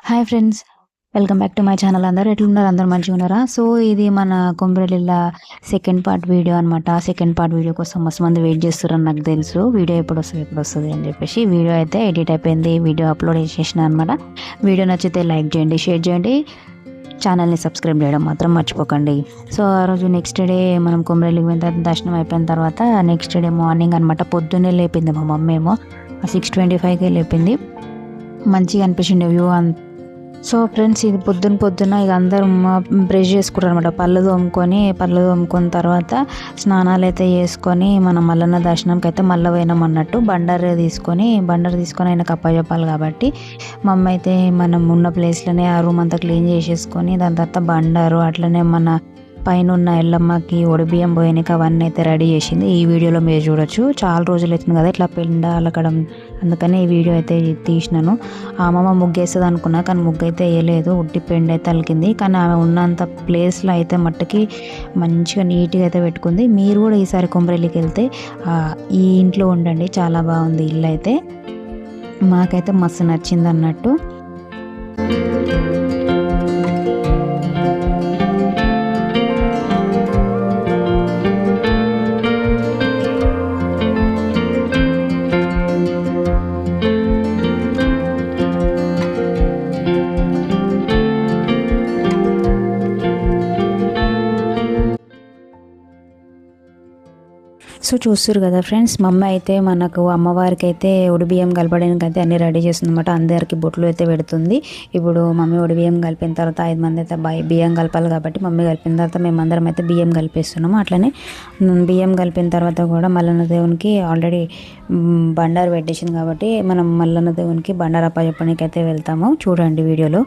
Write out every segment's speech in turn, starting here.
Hi friends. Welcome back to my channel. అందరూ ఎట్లున్నారు? అందరూ మంచిగున్నారా? సో, ఇది మన కొమరవెల్లిల సెకండ్ పార్ట్ వీడియో అనమాట. సెకండ్ పార్ట్ వీడియో కోసం మస్తు మంది వెయిట్ చేస్తుర్రని నాకు తెలుసు. వీడియో ఎప్పుడొస్తది అని చెప్పేసి వీడియో అయితే ఎడిట్ అయిపోయింది. వీడియో అప్లోడ్ చేసేసిన అనమాట. వీడియో నచ్చితే లైక్ చేయండి, షేర్ చేయండి, ఛానల్ని సబ్స్క్రైబ్ చేయడం మాత్రం మర్చిపోకండి. సో, ఆ రోజు నెక్స్ట్ డే మనం కొమరవెల్లికి పోయిన తర్వాత దర్శనం అయిపోయిన తర్వాత నెక్స్ట్ డే మార్నింగ్ అనమాట. పొద్దున్నే లేపింది మా మమ్మీ ఏమో 6:25కే లేపింది. మంచిగా అనిపించింది వ్యూ. సో ఫ్రెండ్స్, ఇది పొద్దున ఇక అందరూ బ్రష్ చేసుకుంటారు అనమాట. పళ్ళు తోముకొని తర్వాత స్నానాలు అయితే చేసుకొని మనం మల్లన్న దర్శనంకి అయితే మళ్ళీ పోయినాం అన్నట్టు. బండారు తీసుకొని ఆయనకు అప్పచెప్పాలి కాబట్టి మమ్మీ అయితే మనం ఉన్న ప్లేస్లోనే ఆ రూమ్ అంతా క్లీన్ చేసేసుకొని దాని తర్వాత బండారు అట్లనే మన పైన ఉన్న ఎల్లమ్మకి ఒడిబియ్యం పోయినాక అవన్నీ అయితే రెడీ చేసింది. ఈ వీడియోలో మీరు చూడొచ్చు. చాలా రోజులు అవుతుంది కదా ఇట్లా పెండ అలకడం, అందుకని ఈ వీడియో అయితే తీసినాను. ఆ అమ్మమ్మ ముగ్గు వేస్తుంది అనుకున్నా, కానీ ముగ్గు అయితే వేయలేదు, ఉట్టి పెండ అయితే అలికింది. కానీ ఆమె ఉన్నంత ప్లేస్లో అయితే మట్టుకి మంచిగా నీట్గా అయితే పెట్టుకుంది. మీరు కూడా ఈసారి కొమరవెల్లికి వెళ్తే ఈ ఇంట్లో ఉండండి, చాలా బాగుంది ఇల్లు అయితే. మాకైతే మస్తు నచ్చింది అన్నట్టు. సో చూస్తారు కదా ఫ్రెండ్స్, మమ్మీ అయితే మనకు అమ్మవారికి అయితే ఉడిబియ్యం కలపడానికి అయితే అన్ని రెడీ చేస్తుంది అనమాట. అందరికి బొట్లు అయితే పెడుతుంది. ఇప్పుడు మమ్మీ ఉడిబియ్యం కలిపిన తర్వాత 5 మంది అయితే బియ్యం కలపాలి కాబట్టి మమ్మీ కలిపిన తర్వాత మేమందరం అయితే బియ్యం కలిపేస్తున్నాము. అట్లనే బియ్యం కలిపిన తర్వాత కూడా మల్లన్న దేవునికి ఆల్రెడీ బండారు పెట్టేసింది కాబట్టి మనం మల్లన్న దేవునికి బండారు అప్పచెప్పడానికి అయితే వెళ్తాము. చూడండి వీడియోలో.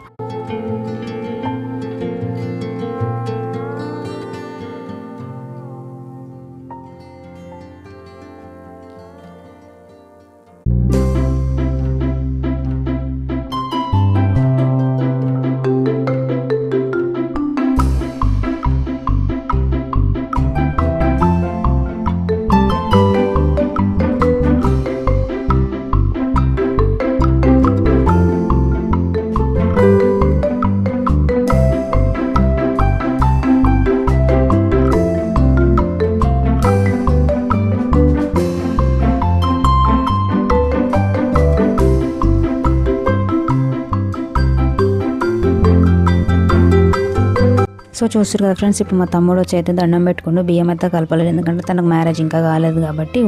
సో చూస్తారు కదా ఫ్రెండ్స్, ఇప్పుడు మా తమ్ముడు వచ్చి అయితే దండం పెట్టుకుంటూ బియ్యం అయితే కలపలేదు, ఎందుకంటే తనకు మ్యారేజ్ ఇంకా కాలేదు కాబట్టి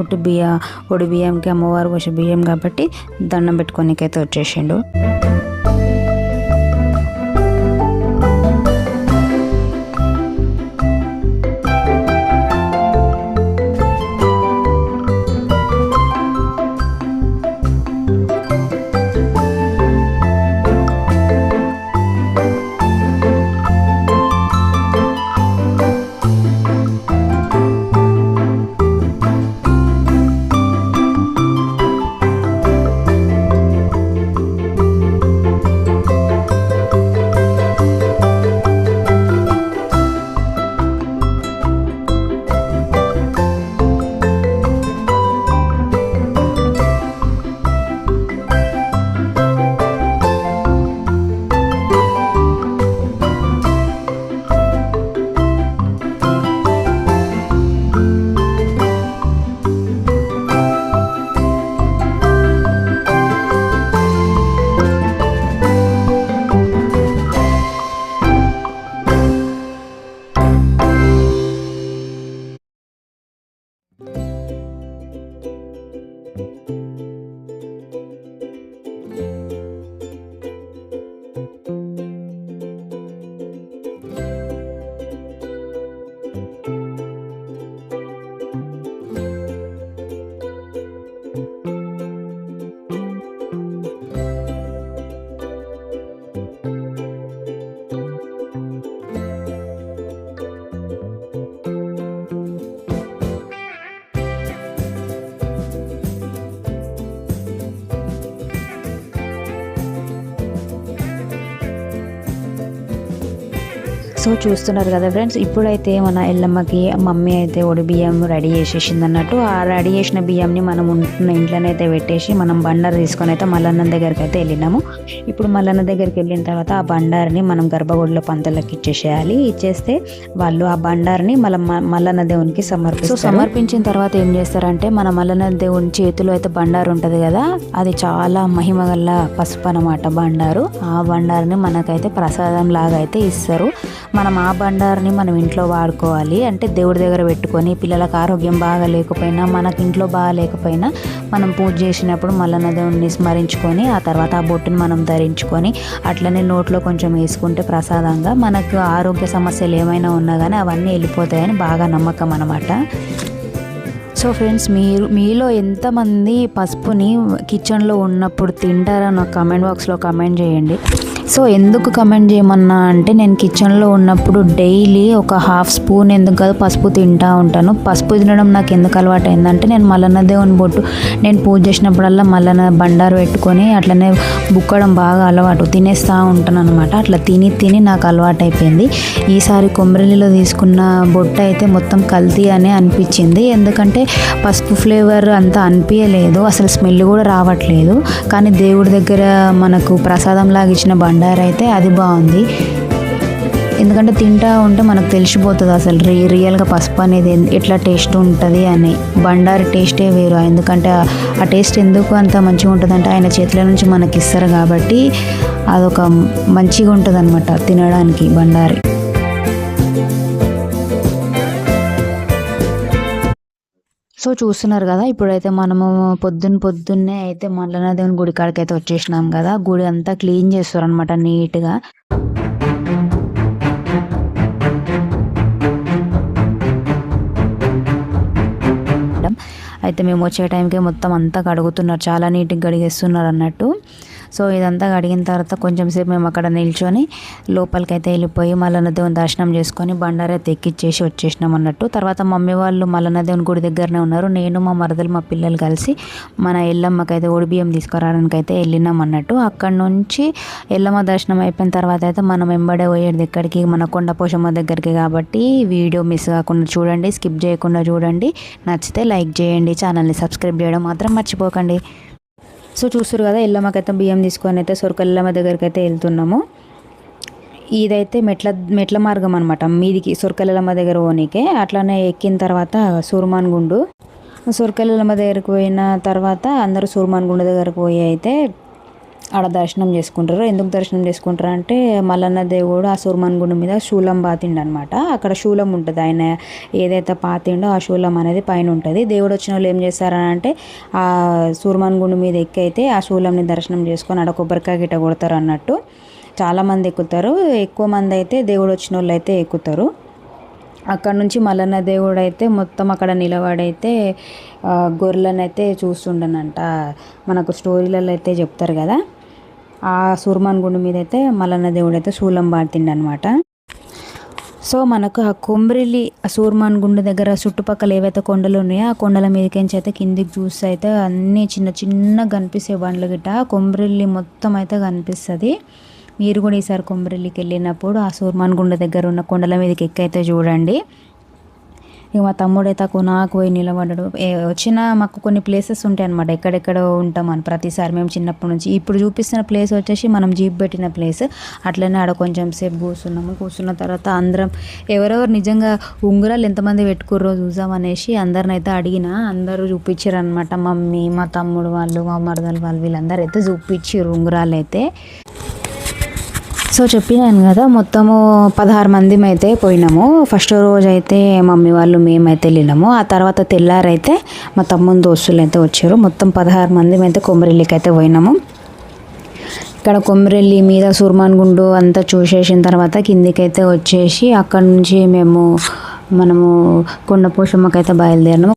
ఒడి బియ్యంకి అమ్మవారు పోసే బియ్యం కాబట్టి దండం పెట్టుకోనికైతే వచ్చేసిండు. సో చూస్తున్నారు కదా ఫ్రెండ్స్, ఇప్పుడైతే మన ఎల్లమ్మకి మమ్మీ అయితే ఒడి బియ్యం రెడీ చేసేసింది అన్నట్టు. ఆ రెడీ చేసిన బియ్యంని మనం ఉంటున్న ఇంట్లోనైతే పెట్టేసి మనం బండారు తీసుకొని అయితే మల్లన్న దగ్గరికి అయితే వెళ్ళినాము. ఇప్పుడు మల్లన్న దగ్గరికి వెళ్ళిన తర్వాత ఆ బండారిని మనం గర్భగుడిలో పంతులకు ఇచ్చేసేయాలి. ఇచ్చేస్తే వాళ్ళు ఆ బండారిని మల్లన్న దేవునికి సమర్పిస్తారు. సమర్పించిన తర్వాత ఏం చేస్తారంటే మన మల్లన్న దేవుని చేతిలో అయితే బండారు ఉంటుంది కదా, అది చాలా మహిమ గల పసుపు అన్నమాట బండారు. ఆ బండారుని మనకైతే ప్రసాదం లాగా అయితే ఇస్తారు. మనం ఆ బండారుని మనం ఇంట్లో వాడుకోవాలి. అంటే దేవుడి దగ్గర పెట్టుకొని పిల్లలకు ఆరోగ్యం బాగా లేకపోయినా మనకి ఇంట్లో బాగా లేకపోయినా మనం పూజ చేసినప్పుడు మల్లన్న దేవుడిని స్మరించుకొని ఆ తర్వాత ఆ బొట్టుని మనం ధరించుకొని అట్లనే నోట్లో కొంచెం వేసుకుంటే ప్రసాదంగా మనకు ఆరోగ్య సమస్యలు ఏమైనా ఉన్నా కానీ అవన్నీ వెళ్ళిపోతాయని బాగా నమ్మకం అన్నమాట. సో ఫ్రెండ్స్, మీలో ఎంతమంది పసుపుని కిచెన్లో ఉన్నప్పుడు తింటారో నాకు కమెంట్ బాక్స్లో కమెంట్ చేయండి. సో ఎందుకు కమెంట్ చేయమన్నా అంటే నేను కిచెన్లో ఉన్నప్పుడు డైలీ ఒక హాఫ్ స్పూన్ ఎందుకు కాదు పసుపు తింటూ ఉంటాను. పసుపు తినడం నాకు ఎందుకు అలవాటు అయిందంటే నేను మల్లన్న దేవుని బొట్టు నేను పూజ చేసినప్పుడల్లా మల్లన్న బండారు పెట్టుకొని అట్లనే బుక్కడం బాగా అలవాటు, తినేస్తూ ఉంటాను అనమాట. అట్లా తిని నాకు అలవాటు అయిపోయింది. ఈసారి కొమరలిలో తీసుకున్న బొట్టు అయితే మొత్తం కల్తీ అని అనిపించింది. ఎందుకంటే పసుపు ఫ్లేవర్ అంతా అనిపించలేదు, అసలు స్మెల్ కూడా రావట్లేదు. కానీ దేవుడి దగ్గర మనకు ప్రసాదం లాగా ఇచ్చిన బండారు అయితే అది బాగుంది. ఎందుకంటే తింటా ఉంటే మనకు తెలిసిపోతుంది అసలు రియల్గా పసుపు అనేది ఎట్లా టేస్ట్ ఉంటుంది అని. బండారి టేస్టే వేరు. ఎందుకంటే ఆ టేస్ట్ ఎందుకు అంత మంచిగా ఉంటుంది అంటే ఆయన చేతుల నుంచి మనకి ఇస్తారు కాబట్టి అదొక మంచిగా ఉంటుంది అనమాట తినడానికి బండారి. సో చూస్తున్నారు కదా, ఇప్పుడైతే మనము పొద్దున్నే అయితే మల్లన్న దేవుని గుడి కాడికి అయితే వచ్చేసినాం కదా. గుడి అంతా క్లీన్ చేస్తారు అనమాట నీట్గా. అయితే మేము వచ్చే టైంకి మొత్తం అంతా కడుగుతున్నారు, చాలా నీట్గా కడిగేస్తున్నారు అన్నట్టు. సో ఇదంతా కడిగిన తర్వాత కొంచెం సేపు మేము అక్కడ నిల్చొని లోపలికి అయితే వెళ్ళిపోయి మల్లన్న దేవుని దర్శనం చేసుకొని బండారు అయితే ఎక్కిచ్చేసి వచ్చేసినాం అన్నట్టు. తర్వాత మమ్మీ వాళ్ళు మల్లన్న దేవుని గుడి దగ్గరనే ఉన్నారు. నేను మా మరదలు మా పిల్లలు కలిసి మన ఎల్లమ్మకి అయితే ఒడి బియ్యం తీసుకురావడానికి అయితే వెళ్ళినాం అన్నట్టు. అక్కడ నుంచి ఎల్లమ్మ దర్శనం అయిపోయిన తర్వాత అయితే మనం వెంబడే పోయేది ఎక్కడికి, మన కొండపోషమ్మ దగ్గరికి. కాబట్టి వీడియో మిస్ కాకుండా చూడండి, స్కిప్ చేయకుండా చూడండి. నచ్చితే లైక్ చేయండి, ఛానల్ని సబ్స్క్రైబ్ చేయడం మాత్రం మర్చిపోకండి. సో చూస్తారు కదా, ఎల్లమ్మకైతే బియ్యం తీసుకొని అయితే సొరకల్లమ్మ దగ్గరికి అయితే వెళ్తున్నాము. ఇదైతే మెట్ల మార్గం అనమాట మీదికి సొరకల్లమ్మ దగ్గర పోనీకే. అట్లానే ఎక్కిన తర్వాత సూర్మాన్ గుండు, సొరకల్లమ్మ దగ్గరికి పోయిన తర్వాత అందరూ సూర్మాన్ గుండు దగ్గరకు పోయి అయితే ఆడ దర్శనం చేసుకుంటారు. ఎందుకు దర్శనం చేసుకుంటారు అంటే మల్లన్న దేవుడు ఆ సూర్మాన్ గుండు మీద శూలం పాతిండు అనమాట. అక్కడ శూలం ఉంటుంది, ఆయన ఏదైతే పాతిండో ఆ శూలం అనేది పైన ఉంటుంది. దేవుడు వచ్చిన వాళ్ళు ఏం చేస్తారనంటే ఆ సూర్మాన్ గుండు మీద ఎక్కి అయితే ఆ శూలంని దర్శనం చేసుకొని ఆడ కొబ్బరికాయ గిట్ట కొడతారు అన్నట్టు. చాలామంది ఎక్కుతారు, ఎక్కువ మంది అయితే దేవుడు వచ్చిన వాళ్ళు అయితే ఎక్కుతారు. అక్కడ నుంచి మల్లన్న దేవుడు అయితే మొత్తం అక్కడ నిలబడైతే గొర్రెలను అయితే చూస్తుండనంట. మనకు స్టోరీలలో అయితే చెప్తారు కదా, ఆ సూర్మాన్ గుండు మీద అయితే మల్లన్న దేవుడు అయితే శూలం పాటిండనమాట. సో మనకు ఆ కొమ్రెల్లి సూర్మాన్ గుండు దగ్గర చుట్టుపక్కల ఏవైతే కొండలు ఉన్నాయో ఆ కొండల మీదకించి అయితే కిందికి చూస్తే అయితే అన్నీ చిన్న కనిపిస్తాయి బండ్లు గిట్ట. కొమ్రెల్లి మొత్తం అయితే కనిపిస్తుంది. మీరు కూడా ఈసారి కొమ్రెల్లికి వెళ్ళినప్పుడు ఆ సూర్మాన్ గుండ దగ్గర ఉన్న కొండల మీదకి ఎక్కైతే చూడండి. ఇక మా తమ్ముడైతే నాకు పోయి నిలబడ్డాడు. వచ్చిన మాకు కొన్ని ప్లేసెస్ ఉంటాయి అనమాట, ఎక్కడెక్కడ ఉంటాం అని ప్రతిసారి మేము చిన్నప్పటి నుంచి. ఇప్పుడు చూపిస్తున్న ప్లేస్ వచ్చేసి మనం జీప్ పెట్టిన ప్లేస్. అట్లనే ఆడ కొంచెం సేపు కూర్చున్న తర్వాత అందరం ఎవరెవరు నిజంగా ఉంగరాలు ఎంతమంది పెట్టుకుర్రో చూసాం అనేసి అందరిని అయితే అడిగిన. అందరూ చూపించారు అనమాట. మమ్మీ, మా తమ్ముడు వాళ్ళు, మా మరదలు వాళ్ళు, వీళ్ళందరూ అయితే చూపించారు ఉంగరాలు అయితే. సో చెప్పినాను కదా, మొత్తము 16 మంది అయితే పోయినాము. ఫస్ట్ రోజు అయితే మమ్మీ వాళ్ళు మేమైతే వెళ్ళినాము. ఆ తర్వాత తెల్లారైతే మా తమ్ముని దోస్తులు అయితే వచ్చారు. మొత్తం 16 మంది అయితే కొమరెల్లికి అయితే పోయినాము. ఇక్కడ కొమరెల్లి మీద సూర్మాన్ గుండు అంతా చూసేసిన తర్వాత కిందికైతే వచ్చేసి అక్కడ నుంచి మనము కొండపోషమ్మకైతే బయలుదేరినాము.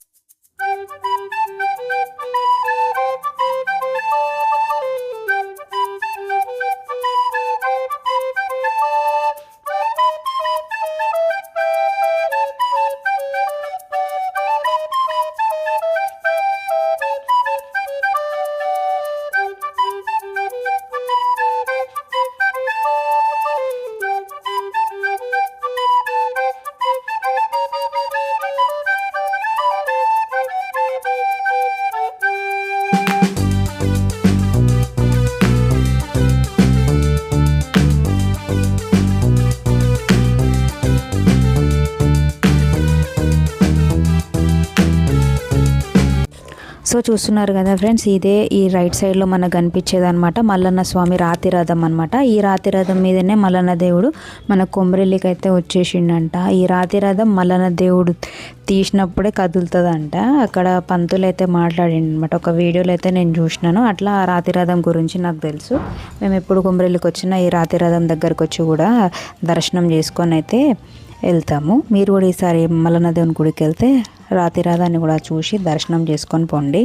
సో చూస్తున్నారు కదా ఫ్రెండ్స్, ఇదే ఈ రైట్ సైడ్లో మనకు కనిపించేది అనమాట మల్లన్న స్వామి రాతి రథం అనమాట. ఈ రాతి రథం మీదనే మల్లన్న దేవుడు మన కొమరెల్లికి అయితే వచ్చేసిండంట. ఈ రాతి రథం మల్లన్న దేవుడు తీసినప్పుడే కదులుతుందంట. అక్కడ పంతులు అయితే మాట్లాడిండనమాట. ఒక వీడియోలో అయితే నేను చూసినాను. అట్లా ఆ రాతి రథం గురించి నాకు తెలుసు. మేము ఎప్పుడు కొమరెల్లికి వచ్చినా ఈ రాతి రథం దగ్గరకు వచ్చి కూడా దర్శనం చేసుకొని అయితే వెళ్తాము. మీరు కూడా ఈసారి మల్లన్న దేవుని గుడికి వెళ్తే రాతి రథాన్ని కూడా చూసి దర్శనం చేసుకొని పోండి.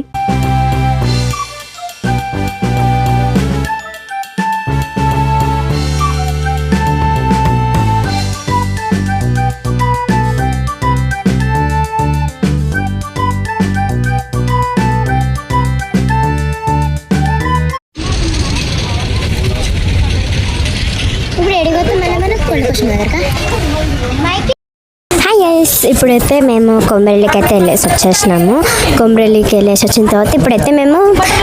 ఇప్పుడైతే మేము కొమరెల్లికి అయితే వెళ్ళేసి వచ్చేసినాము. కొమరెల్లికి వెళ్ళేసి వచ్చిన తర్వాత ఇప్పుడైతే మేము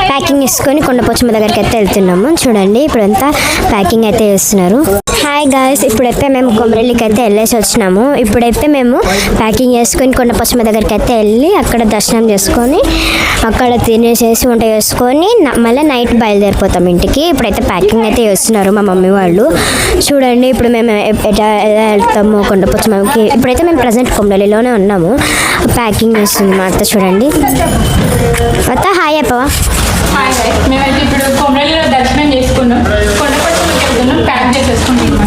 ప్యాకింగ్ చేసుకొని కొండపోచమ్మ దగ్గరికి అయితే వెళ్తున్నాము. చూడండి ఇప్పుడంతా ప్యాకింగ్ అయితే చేస్తున్నారు. హాయ్ గాయ్స్, ఇప్పుడైతే మేము కొమరెల్లికి అయితే వెళ్ళేసి వచ్చినాము. ఇప్పుడైతే మేము ప్యాకింగ్ చేసుకొని కొండపోచమ్మ దగ్గరికి అయితే వెళ్ళి అక్కడ దర్శనం చేసుకొని అక్కడ తినేసేసి వంట చేసుకొని మళ్ళీ నైట్ బయలుదేరిపోతాం ఇంటికి. ఇప్పుడైతే ప్యాకింగ్ అయితే చేస్తున్నారు మా మమ్మీ వాళ్ళు. చూడండి ఇప్పుడు మేము ఎలా వెళ్తాము కొండపోచమ్మకి. ఇప్పుడైతే మేము ప్రజెంట్ కొమరెల్లిలోనే ఉన్నాము. ప్యాకింగ్ చేస్తుంది మా అత్త. చూడండి అత్త హాయ్ అప్పవా. మేమైతే ఇప్పుడు కొమరెల్లిలో దర్శనం చేసుకున్నాం. కొండపోచమ్మకి వెళ్తున్నాం. ప్యాక్ చేసేసుకుంటున్నాం.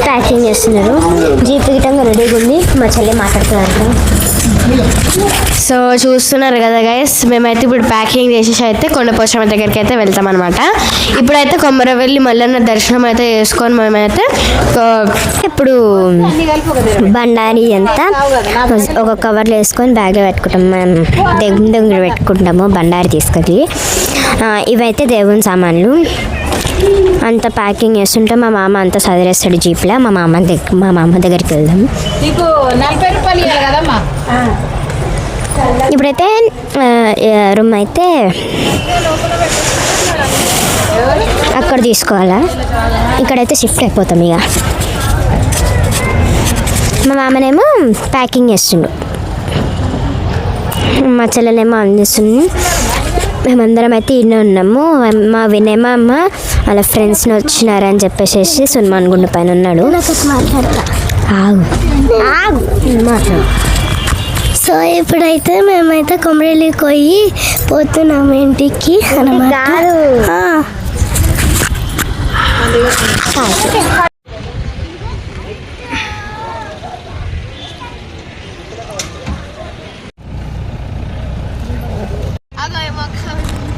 ప్యాకింగ్ చేస్తున్నారు. జీప్ గిట్టంగా రెడీగా ఉంది. మా చెల్లి మాట్లాడుతున్నారు. సో చూస్తున్నారు కదా గైస్, మేమైతే ఇప్పుడు ప్యాకింగ్ చేసేసి అయితే కొండపోచమ్మ దగ్గరికి అయితే వెళ్తాం అనమాట. ఇప్పుడైతే కొమరవెల్లి మల్లన్న దర్శనం అయితే చేసుకొని మేమైతే ఇప్పుడు బండారి అంతా ఒక కవర్లో వేసుకొని బ్యాగ్లో పెట్టుకుంటాం. మనం దేవుని దగ్గర పెట్టుకుంటాము బండారి తీసుకొని. ఇవైతే దేవుని సామాన్లు అంతా ప్యాకింగ్ చేస్తుంటే మా మామ అంతా చదివేస్తాడు జీప్లో. మా మామ దగ్గరికి వెళ్దాం. నీకు 40 రూపాయలు ఇవ్వాలి కదమ్మా. ఇప్పుడైతే రూమ్ అయితే అక్కడ తీసుకోవాలా. ఇక్కడైతే షిఫ్ట్ అయిపోతాం ఇక. మా మామనేమో ప్యాకింగ్ చేస్తుండు, మా చెల్లెనేమో అందిస్తుంది. మేమందరం అయితే ఇన్నే ఉన్నాము. మా వినేమో అమ్మ వాళ్ళ ఫ్రెండ్స్ని వచ్చినారని చెప్పేసి సున్మాన్ గుండు పైన ఉన్నాడు. సో ఇప్పుడైతే మేమైతే కొమరెల్లికి పోయి పోతున్నాము ఇంటికి అన్నమాట.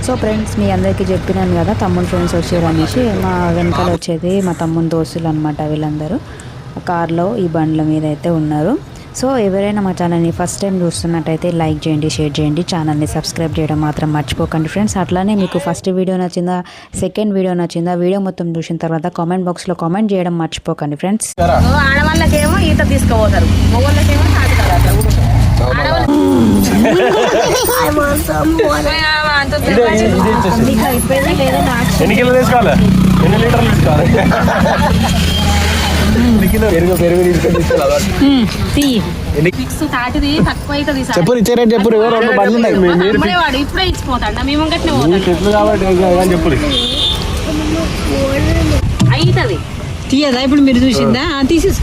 సో ఫ్రెండ్స్, మీ అందరికీ చెప్పినాను కదా తమ్ముడు ఫ్రెండ్స్ వచ్చారు అనేసి. మా వెనకాల వచ్చేది మా తమ్ముని దోస్తులు అనమాట. వీళ్ళందరూ కార్లో ఈ బండ్ల మీద అయితే ఉన్నారు. సో ఎవరైనా మా ఛానల్ని ఫస్ట్ టైం చూస్తున్నట్టయితే లైక్ చేయండి, షేర్ చేయండి, ఛానల్ని సబ్స్క్రైబ్ చేయడం మాత్రం మర్చిపోకండి ఫ్రెండ్స్. అట్లానే మీకు ఫస్ట్ వీడియో నచ్చిందా, సెకండ్ వీడియో నచ్చిందా, వీడియో మొత్తం చూసిన తర్వాత కామెంట్ బాక్స్లో కామెంట్ చేయడం మర్చిపోకండి ఫ్రెండ్స్. ఆడవాళ్ళకేమో ఈత తీసుకుపోతారు, మగవాళ్ళకేమో ఎన్ని కిలో తీసుకోవాలి, ఎన్ని లీటర్లు తీసుకోవాలి. చెప్పు ఇచ్చారని చెప్పు. రెండు బండ్లు ఉన్నాయి. ఇప్పుడే ఇచ్చిపోతాడు. మేము చెట్లు కాబట్టి చెప్పు. అవుతుంది తీయదా ఇప్పుడు మీరు చూసిందా? తీసేసి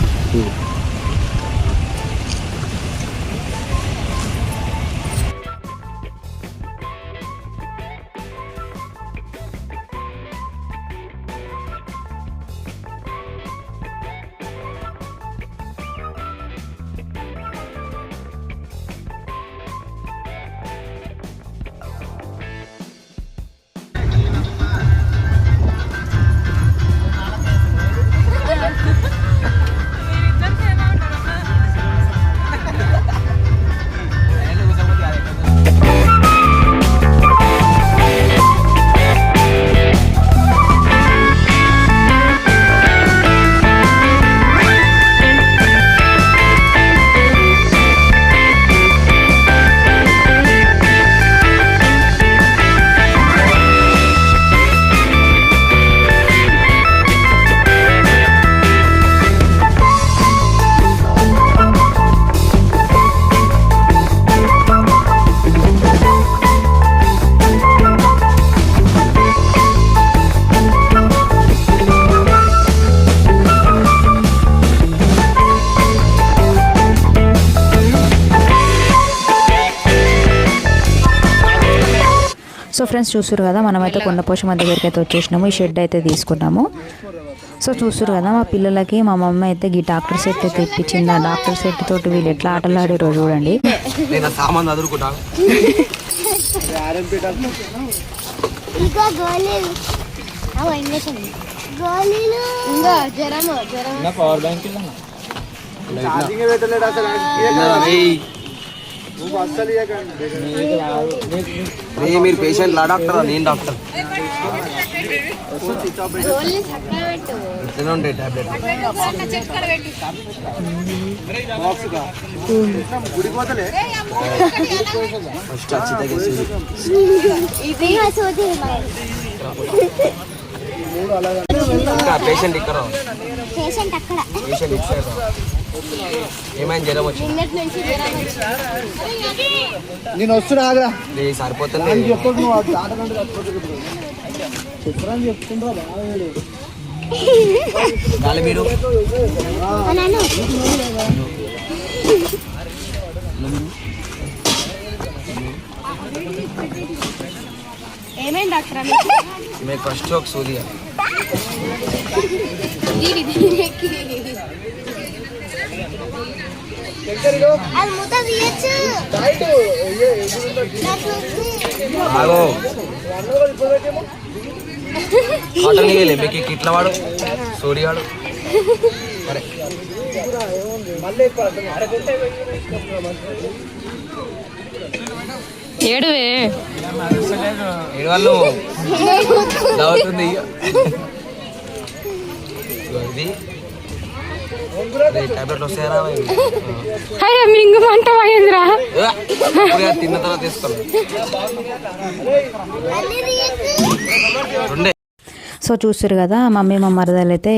సో ఫ్రెండ్స్ చూస్తారు కదా, మనమైతే కొండపోచమ్మ దగ్గరికి అయితే వచ్చేసినాము. ఈ షెడ్ అయితే తీసుకున్నాము. సో చూస్తారు కదా, మా పిల్లలకి మా మమ్మీ అయితే ఈ డాక్టర్ సెట్ అయితే ఇప్పించింది. ఆ డాక్టర్ సెట్ తోటి వీళ్ళు ఎట్లా ఆటలు ఆడారో చూడండి. ఇంకా గోళీలు గోళీలు ఇంకా జ్వరము పవర్ బ్యాంక్ మీరు పేషెంట్ లా డాక్టర్, నేను డాక్టర్. ఇట్లనే ఉంటాయి టాబ్లెట్. ఫస్ట్ వచ్చి తగ్గేసి ఇంకా పేషెంట్ ఇక్కడ పేషెంట్ అక్కడ పేషెంట్ ఇచ్చారు. ఏమైనా జ్వరం వచ్చింది? నేను వస్తున్నా ఆగ్రా సరిపోతుంది. గాలి మీరు ఏమైంది డాక్టర్? మీకు ఫస్ట్ ఒక సూది అది ముద్ద తీయచ్చు. ఆగో కాటన్ నీళ్ళే మీకు ఇట్లా వాడు సూది వాడు. సరే ఏడువే ఏడు వాళ్ళు అవుతుంది. ఇది టాబ్లెట్లు వస్తాయరా? అయ్యా మింగమంట మహేంద్ర తిన్న తర్వాత తీసుకోండి. రెండే. సో చూస్తారు కదా, మమ్మీ మా మరదలు అయితే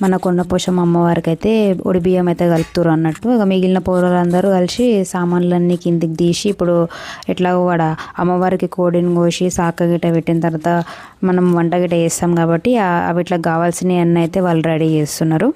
మన కొండపోచమ్మ అమ్మవారికి అయితే ఒడి బియ్యం అయితే కలుపుతారు అన్నట్టు. ఇక మిగిలిన పౌరులందరూ కలిసి సామాన్లన్నీ కిందికి తీసి ఇప్పుడు ఎట్లా కూడా అమ్మవారికి కోడిని కోసి సాక గిట్ట పెట్టిన తర్వాత మనం వంట గిట్ట చేస్తాం కాబట్టి అవి ఇట్లా కావాల్సినవి అన్నీ అయితే వాళ్ళు రెడీ చేస్తున్నారు.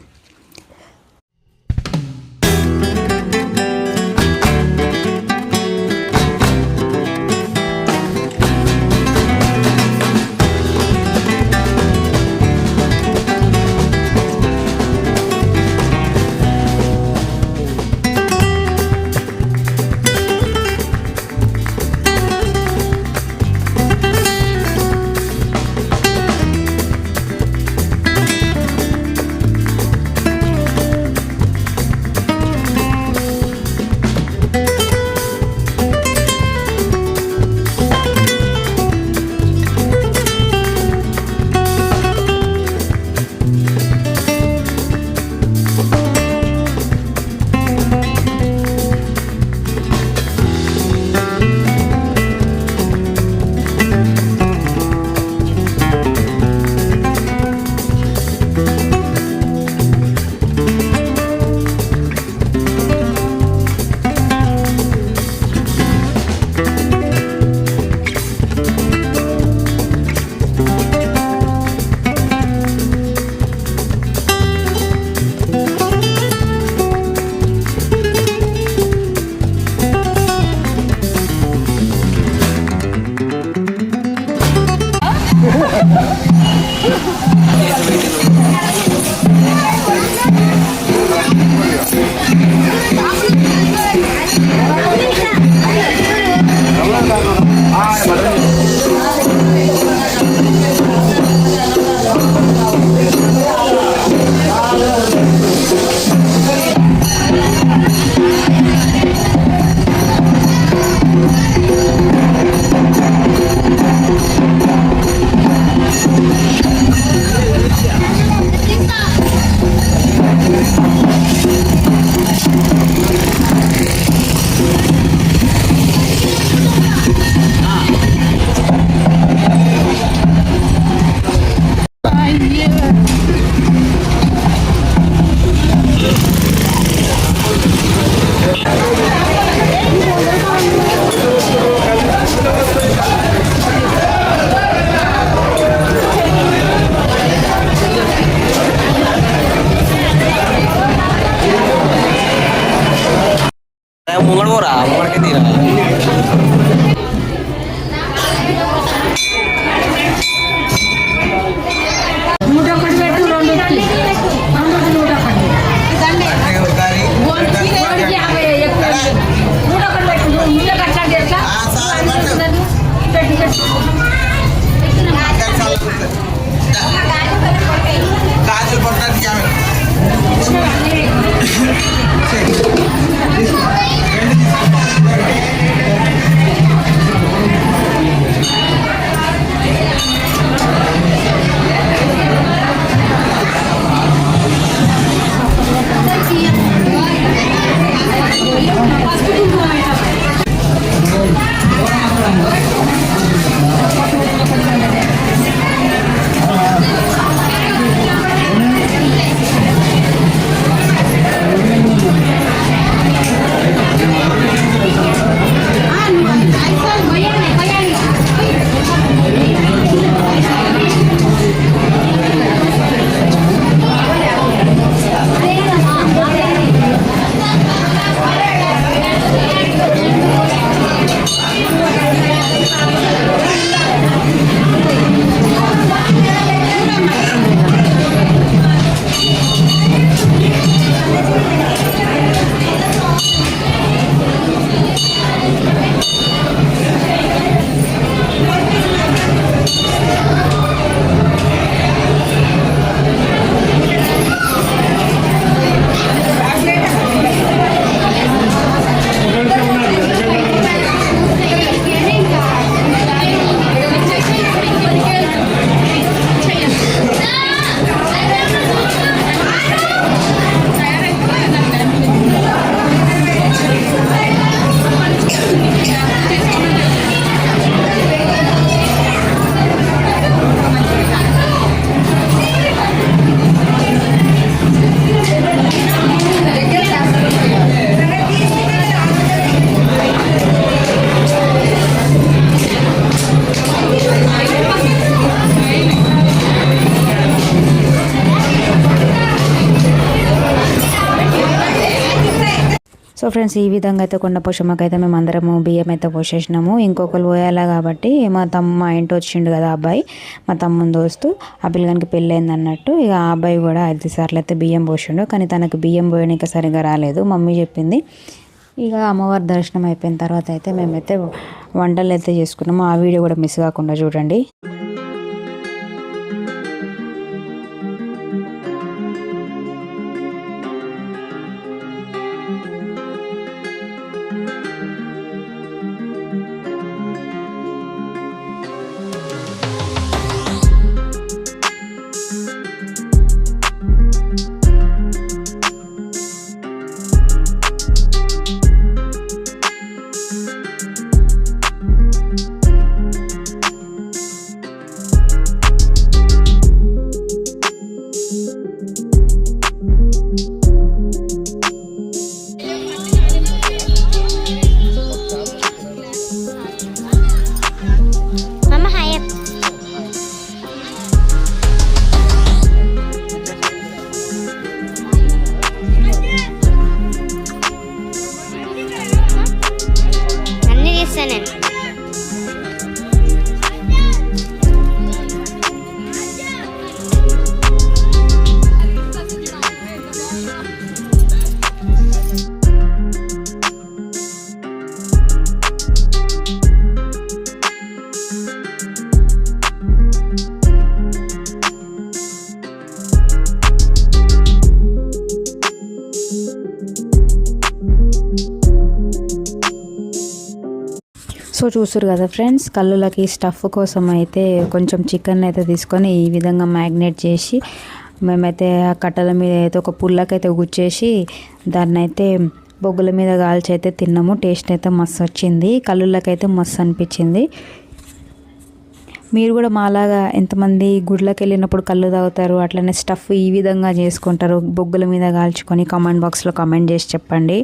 ముంగడు పోరా ముంగడికి తీరా సో ఫ్రెండ్స్, ఈ విధంగా అయితే కొండ పోషమ్మకి అయితే మేము అందరము బియ్యం అయితే పోసేసినాము. ఇంకొకరు పోయాలా కాబట్టి మా ఇంటి వచ్చిండు కదా అబ్బాయి, మా తమ్ముని దోస్తు, ఆ పిల్లగానికి పెళ్ళైంది అన్నట్టు. ఇక ఆ అబ్బాయి కూడా 5 సార్లు అయితే బియ్యం పోసిండు. కానీ తనకు బియ్యం పోయడానికి సరిగా రాలేదు, మమ్మీ చెప్పింది. ఇక అమ్మవారి దర్శనం అయిపోయిన తర్వాత అయితే మేమైతే వంటలు అయితే చేసుకున్నాము. ఆ వీడియో కూడా మిస్ కాకుండా చూడండి. సో చూస్తారు కదా ఫ్రెండ్స్, కళ్ళులకి స్టఫ్ కోసం అయితే కొంచెం చికెన్ అయితే తీసుకొని ఈ విధంగా మ్యాగ్నేట్ చేసి మేమైతే ఆ కట్టల మీద అయితే ఒక పుల్లకైతే గుచ్చేసి దాన్ని అయితే బొగ్గుల మీద కాల్చి అయితే తిన్నాము. టేస్ట్ అయితే మస్తు వచ్చింది, కళ్ళులకైతే మస్తు అనిపించింది. మీరు కూడా మాలాగా ఎంతమంది గుడ్లకు వెళ్ళినప్పుడు కళ్ళు తాగుతారు, అట్లనే స్టఫ్ ఈ విధంగా చేసుకుంటారు బొగ్గుల మీద కాల్చుకొని కామెంట్ బాక్స్లో కామెంట్ చేసి చెప్పండి.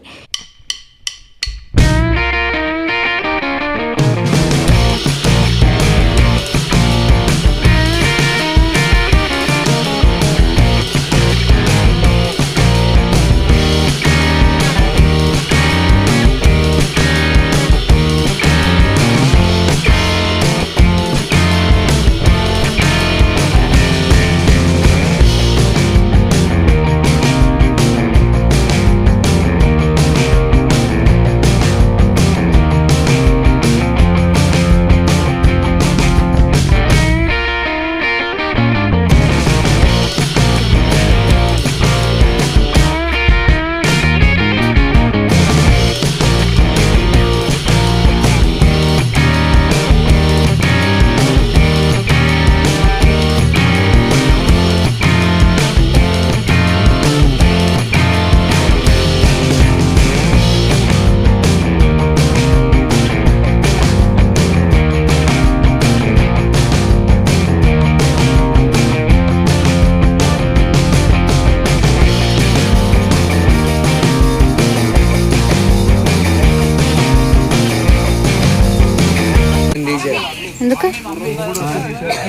ఎందుకు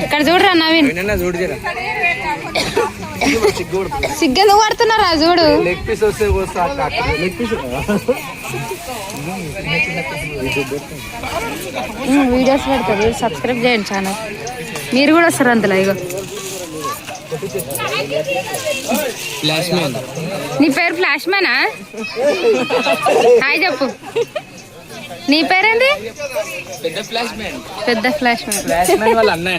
ఇక్కడ చూడరా నవీన్ సిగ్గెందుకు పడుతున్నారా చూడు లెగ్ పీస్ వస్తే వీడియోస్ పెడతారు సబ్స్క్రైబ్ చేయండి ఛానల్ మీరు కూడా వస్తారు అందులో ఇగో ఫ్లాష్ మ్యాన్. నీ పేరు ఫ్లాష్ మ్యానా హాయ్ చెప్పు నీ పేరేంటి పెద్ద ఫ్లాష్ మ్యాన్. పెద్ద ఫ్లాష్ మ్యాన్ ఫ్లాష్ మ్యాన్ వాళ్ళ అన్నయ్య.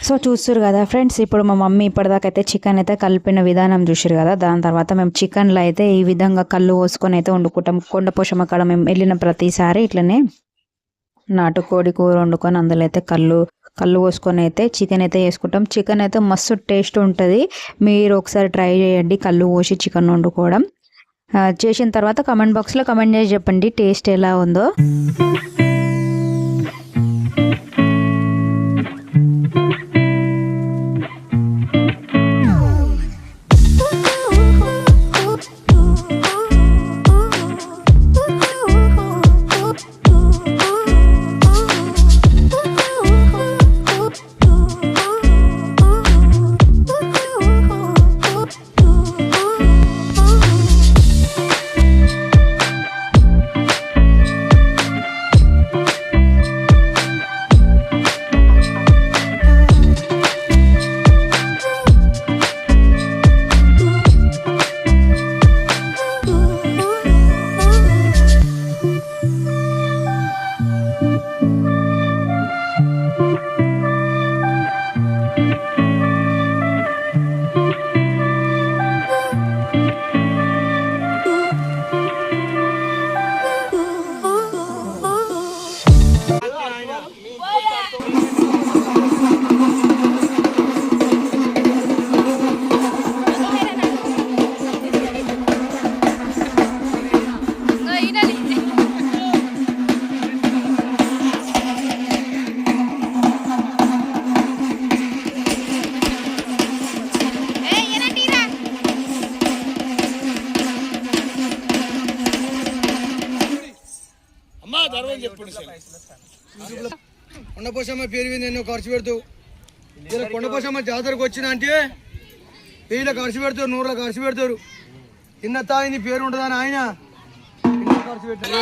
సో చూస్తారు కదా ఫ్రెండ్స్, ఇప్పుడు మా మమ్మీ ఇప్పటిదాకైతే చికెన్ అయితే కలిపిన విధానం చూసారు కదా. దాని తర్వాత మేము చికెన్లో అయితే ఈ విధంగా కళ్ళు పోసుకొని అయితే వండుకుంటాం. కొండపోషమ్మ కాడ మేము వెళ్ళిన ప్రతిసారి ఇట్లనే నాటుకోడి కూర వండుకొని అందులో అయితే కళ్ళు పోసుకొని అయితే చికెన్ అయితే వేసుకుంటాం. చికెన్ అయితే మస్తు టేస్ట్ ఉంటుంది. మీరు ఒకసారి ట్రై చేయండి కళ్ళు పోసి చికెన్ వండుకోవడం. చేసిన తర్వాత కమెంట్ బాక్స్లో కమెంట్ చేసి చెప్పండి టేస్ట్ ఎలా ఉందో. కొండపోసమ్మ పేరు మీద ఎన్నో ఖర్చు పెడతావు. ఇలా కొండపోసమ్మ జాతరకు వచ్చిన అంటే వీళ్ళ ఖర్చు పెడతారు, 100 ఖర్చు పెడతారు. చిన్న తాయింది పేరు ఉంటుందని ఆయన ఖర్చు పెట్టారు.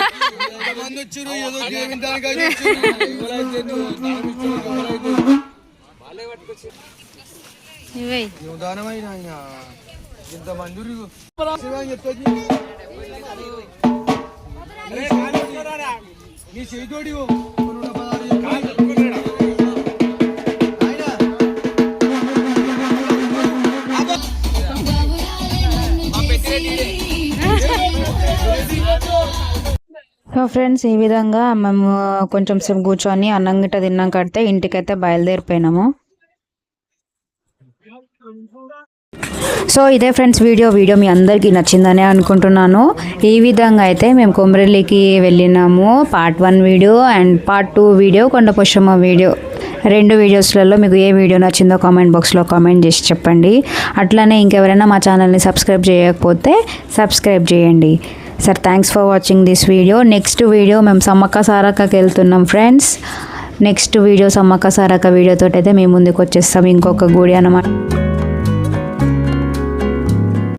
ఎంతమంది వచ్చారు, ఏదో జీవితానికి దానమైన ఆయన ఇంతమంది నీ చేతోడి సో ఫ్రెండ్స్, ఈ విధంగా మేము కొంచెం సేపు కూర్చొని అన్నం గిట్ట తిన్నాం కడితే ఇంటికైతే బయలుదేరిపోయినాము. సో ఇదే ఫ్రెండ్స్ వీడియో మీ అందరికీ నచ్చిందని అనుకుంటున్నాను. ఈ విధంగా అయితే మేము కొమరెల్లికి వెళ్ళినాము. Part 1 video and part 2 video, Kondapochamma video, 2 వీడియోస్లలో మీకు ఏ వీడియో నచ్చిందో కామెంట్ బాక్స్లో కామెంట్ చేసి చెప్పండి. అట్లానే ఇంకెవరైనా మా ఛానల్ని సబ్స్క్రైబ్ చేయకపోతే సబ్స్క్రైబ్ చేయండి. Sir, thanks for watching this video. Next video మేము సమ్మక్క సారక్కకి వెళ్తున్నాం friends. Next video Sammakka Sarakka వీడియోతో అయితే మేము ముందుకు వచ్చేస్తాం, ఇంకొక గుడి అన్నమాట.